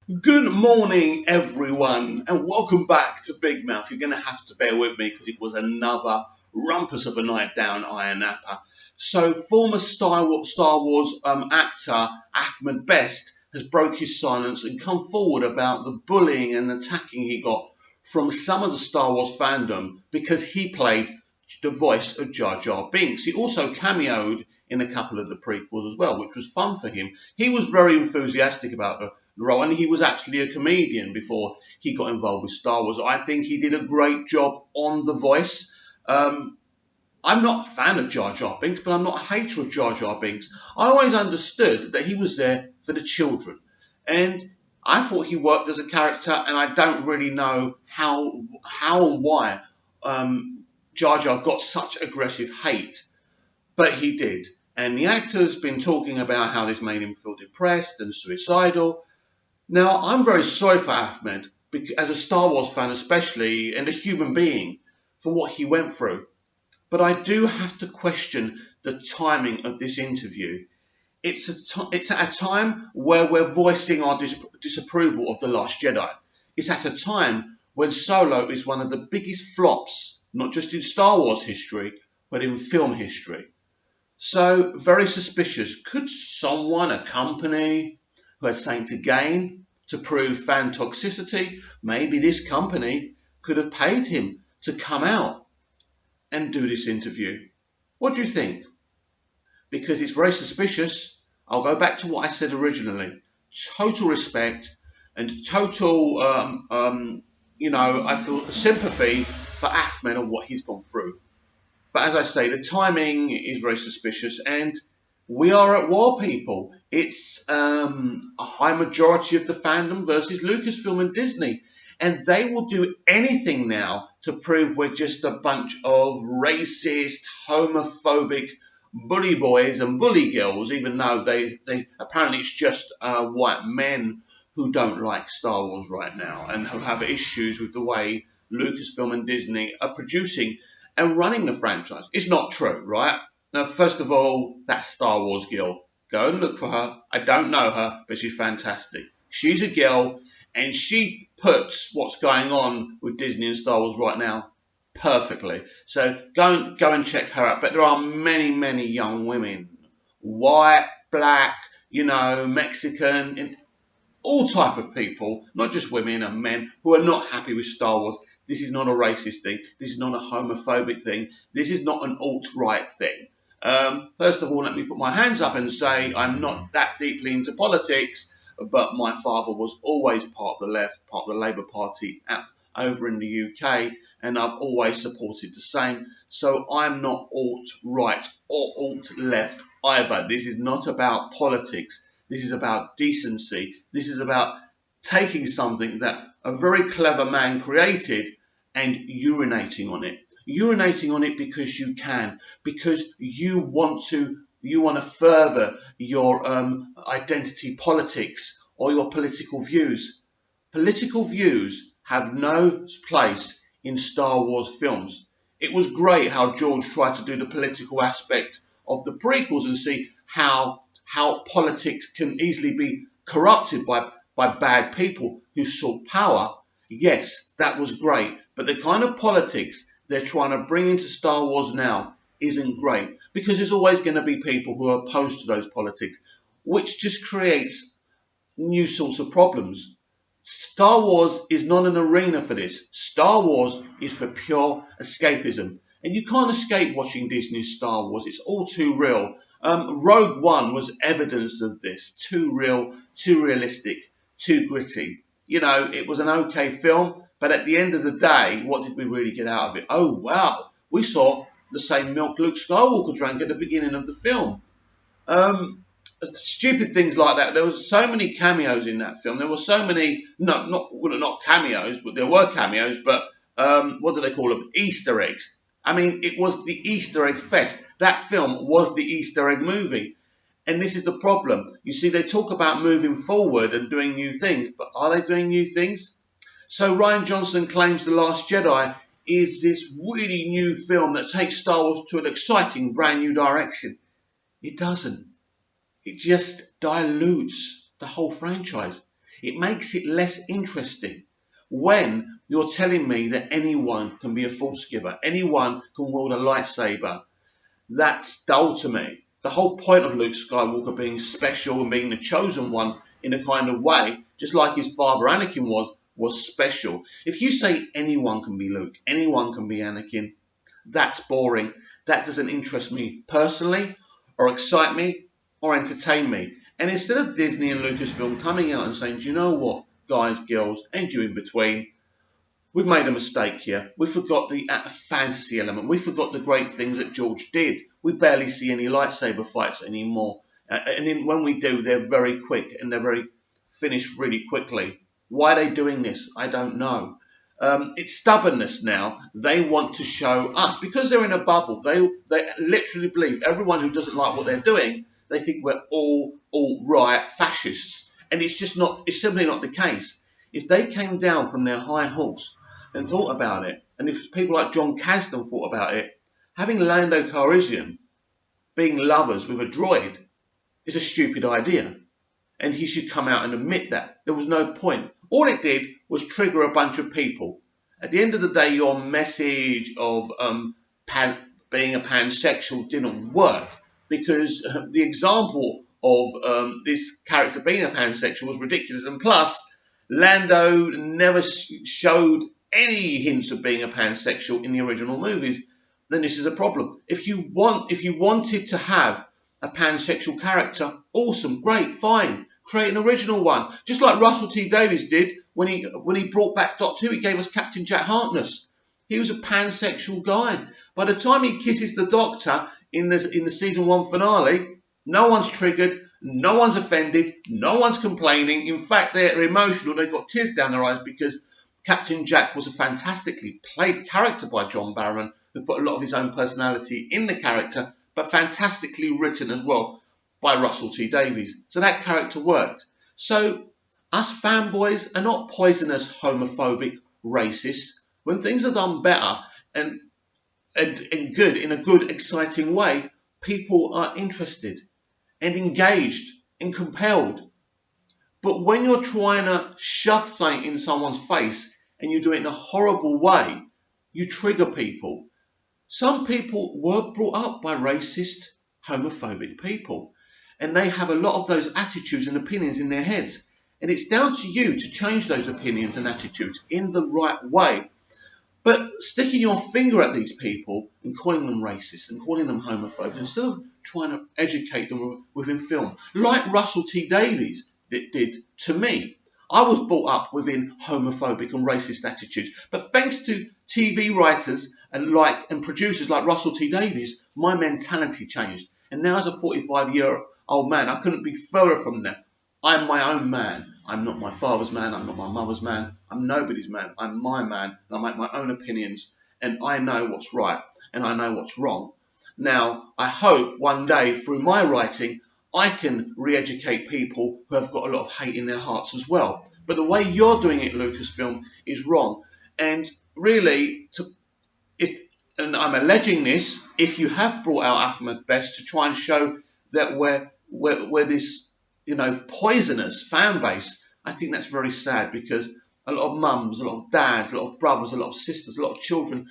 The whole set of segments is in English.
Good morning, everyone, and welcome back to Big Mouth. You're going to have to bear with me because it was another rumpus of a night down Ayia Napa. So, former Star Wars actor Ahmed Best has broke his silence and come forward about the bullying and attacking he got from some of the Star Wars fandom because he played the voice of Jar Jar Binks. He also cameoed in a couple of the prequels as well, which was fun for him. He was very enthusiastic about the role, and he was actually a comedian before he got involved with Star Wars. I think he did a great job on The Voice. I'm not a fan of Jar Jar Binks, but I'm not a hater of Jar Jar Binks. I always understood that he was there for the children, and I thought he worked as a character, and I don't really know how and why Jar Jar got such aggressive hate, but he did. And the actor's been talking about how this made him feel depressed and suicidal. Now, I'm very sorry for Ahmed, as a Star Wars fan especially, and a human being, for what he went through. But I do have to question the timing of this interview. It's at a time where we're voicing our disapproval of The Last Jedi. It's at a time when Solo is one of the biggest flops, not just in Star Wars history, but in film history. So, very suspicious. Could someone, a company, who had something to gain to prove fan toxicity, maybe this company could have paid him to come out and do this interview? What do you think? Because it's very suspicious. I'll go back to what I said originally. Total respect and total, I feel sympathy for Ahmed and what he's gone through. But as I say, the timing is very suspicious, and we are at war, people. It's a high majority of the fandom versus Lucasfilm and Disney, and they will do anything now to prove we're just a bunch of racist, homophobic bully boys and bully girls, even though they apparently it's just white men who don't like Star Wars right now and who have issues with the way Lucasfilm and Disney are producing and running the franchise. It's not true, right? Now, first of all, that Star Wars girl. Go and look for her. I don't know her, but she's fantastic. She's a girl, and she puts what's going on with Disney and Star Wars right now perfectly. So go and check her out. But there are many, many young women, white, black, Mexican, and all type of people, not just women and men, who are not happy with Star Wars. This is not a racist thing. This is not a homophobic thing. This is not an alt-right thing. First of all, let me put my hands up and say I'm not that deeply into politics, but my father was always part of the left, part of the Labour Party over in the UK, and I've always supported the same. So I'm not alt-right or alt-left either. This is not about politics. This is about decency. This is about taking something that a very clever man created and urinating on it. Urinating on it because you can, because you want to further your identity politics or your political views. Political views have no place in Star Wars films. It was great how George tried to do the political aspect of the prequels and see how politics can easily be corrupted by bad people who sought power. Yes, that was great. But the kind of politics they're trying to bring into Star Wars now isn't great, because there's always going to be people who are opposed to those politics, which just creates new sorts of problems. Star Wars is not an arena for this. Star Wars is for pure escapism. And you can't escape watching Disney's Star Wars. It's all too real. Rogue One was evidence of this. Too real, too realistic, too gritty. It was an okay film, but at the end of the day, what did we really get out of it? Oh, wow, we saw the same milk Luke Skywalker drank at the beginning of the film. Stupid things like that. There was so many cameos in that film. There were so many, not cameos, but there were cameos, but what do they call them? Easter eggs. I mean, it was the Easter egg fest. That film was the Easter egg movie. And this is the problem. You see, they talk about moving forward and doing new things, but are they doing new things? So Rian Johnson claims The Last Jedi is this really new film that takes Star Wars to an exciting brand new direction. It doesn't. It just dilutes the whole franchise. It makes it less interesting when you're telling me that anyone can be a force giver, anyone can wield a lightsaber. That's dull to me. The whole point of Luke Skywalker being special and being the chosen one in a kind of way, just like his father Anakin was special. If you say anyone can be Luke, anyone can be Anakin, that's boring. That doesn't interest me personally, or excite me, or entertain me. And instead of Disney and Lucasfilm coming out and saying, do you know what, guys, girls, and you in between, we've made a mistake here. We forgot the fantasy element. We forgot the great things that George did. We barely see any lightsaber fights anymore. And when we do, they're very quick and they're very finished really quickly. Why are they doing this? I don't know. It's stubbornness now. They want to show us, because they're in a bubble, they literally believe everyone who doesn't like what they're doing, they think we're all right fascists. And it's simply not the case. If they came down from their high horse and thought about it, and if people like John Kasdan thought about it, having Lando Calrissian being lovers with a droid is a stupid idea. And he should come out and admit that. There was no point. All it did was trigger a bunch of people. At the end of the day, your message of being a pansexual didn't work, because the example of this character being a pansexual was ridiculous. And plus, Lando never showed any hints of being a pansexual in the original movies. Then this is a problem. If you wanted to have a pansexual character, awesome, great, fine. Create an original one, just like Russell T Davies did when he brought back Doctor Who. He gave us Captain Jack Harkness. He was a pansexual guy. By the time he kisses the Doctor in the season 1 finale, no one's triggered, no one's offended, no one's complaining. In fact, they're emotional. They've got tears down their eyes because Captain Jack was a fantastically played character by John Barrowman, who put a lot of his own personality in the character, but fantastically written as well by Russell T Davies. So that character worked. So us fanboys are not poisonous, homophobic, racist. When things are done better and good, in a good, exciting way, people are interested and engaged and compelled. But when you're trying to shove something in someone's face and you do it in a horrible way, you trigger people. Some people were brought up by racist, homophobic people, and they have a lot of those attitudes and opinions in their heads. And it's down to you to change those opinions and attitudes in the right way. But sticking your finger at these people and calling them racist and calling them homophobes, instead of trying to educate them within film, like Russell T Davies did to me. I was brought up within homophobic and racist attitudes, but thanks to TV writers and producers like Russell T Davies, my mentality changed. And now as a 45-year-old man, I couldn't be further from that. I'm my own man. I'm not my father's man. I'm not my mother's man. I'm nobody's man. I'm my man. And I make my own opinions. And I know what's right. And I know what's wrong. Now, I hope one day through my writing, I can re-educate people who have got a lot of hate in their hearts as well. But the way you're doing it, Lucasfilm, is wrong. And really, and I'm alleging this, if you have brought out Ahmed Best to try and show that we're this, poisonous fan base, I think that's very sad, because a lot of mums, a lot of dads, a lot of brothers, a lot of sisters, a lot of children,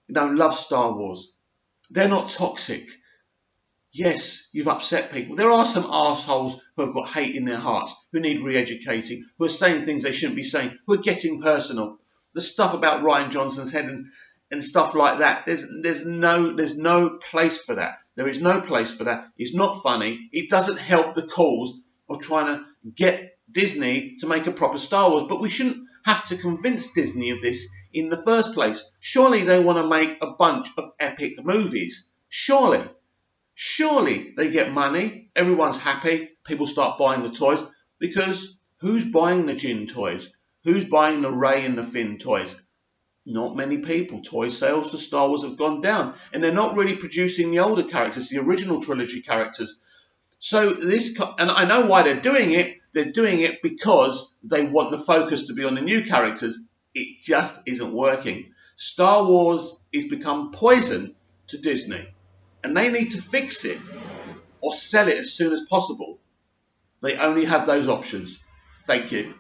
love Star Wars. They're not toxic. Yes, you've upset people. There are some arseholes who have got hate in their hearts, who need re-educating, who are saying things they shouldn't be saying, who are getting personal. The stuff about Rian Johnson's head and stuff like that, there's no place for that. There is no place for that. It's not funny. It doesn't help the cause of trying to get Disney to make a proper Star Wars. But we shouldn't have to convince Disney of this in the first place. Surely they want to make a bunch of epic movies. Surely they get money. Everyone's happy. People start buying the toys, because who's buying the Jinn toys? Who's buying the Rey and the Finn toys? Not many people. Toy sales for Star Wars have gone down, and they're not really producing the older characters, the original trilogy characters. So and I know why they're doing it. They're doing it because they want the focus to be on the new characters. It just isn't working. Star Wars has become poison to Disney, and they need to fix it or sell it as soon as possible. They only have those options. Thank you.